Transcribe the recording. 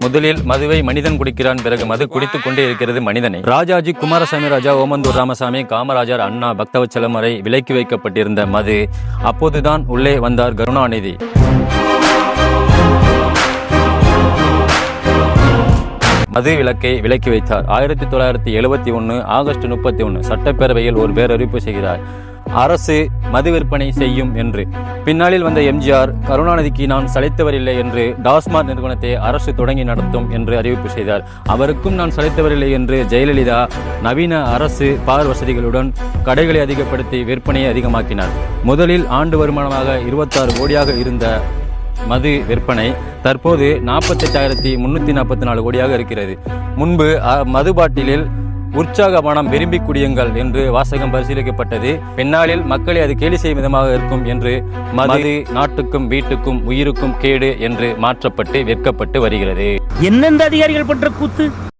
முதலில் மதுவை மனிதன் குடிக்கிறான், பிறகு மது குடித்துக் கொண்டே இருக்கிறது மனிதனை. ராஜாஜி, குமாரசாமி ராஜா, ஓமந்தூர் ராமசாமி, காமராஜர், அண்ணா, பக்தவச்சலம் வரை விலக்கி வைக்கப்பட்டிருந்த மது. அப்போதுதான் உள்ளே வந்தார் கருணாநிதி. மது விலக்கை விலக்கி வைத்தார். 1971 ஆகஸ்ட் 31 சட்டப்பேரவையில் ஒரு பேரறிவிப்பு செய்கிறார், அரசு மது விற்பனை செய்யும் என்று. பின்னாளில் வந்த எம்ஜிஆர், கருணாநிதிக்கு நான் சளைத்தவரில்லை என்று டாஸ்மாக் நிறுவனத்தை அரசு தொடங்கி நடத்தும் என்று அறிவிப்பு செய்தார். அவருக்கும் நான் சளைத்தவரில்லை என்று ஜெயலலிதா நவீன அரசு பார் வசதிகளுடன் கடைகளை அதிகப்படுத்தி விற்பனையை அதிகமாக்கினார். முதலில் ஆண்டு வருமானமாக 26 கோடியாக இருந்த மது விற்பனை தற்போது 48,344 கோடியாக இருக்கிறது. முன்பு மது பாட்டிலில் உற்சாக பணம் விரும்பி குடியுங்கள் என்று வாசகம் பரிசீலிக்கப்பட்டது. பின்னாளில் மக்களை அது கேலி செய்யும் விதமாக இருக்கும் என்று மது நாட்டுக்கும் வீட்டுக்கும் உயிருக்கும் கேடு என்று மாற்றப்பட்டு விற்கப்பட்டு வருகிறது. என்னென்ன அதிகாரிகள் பண்ற கூத்து!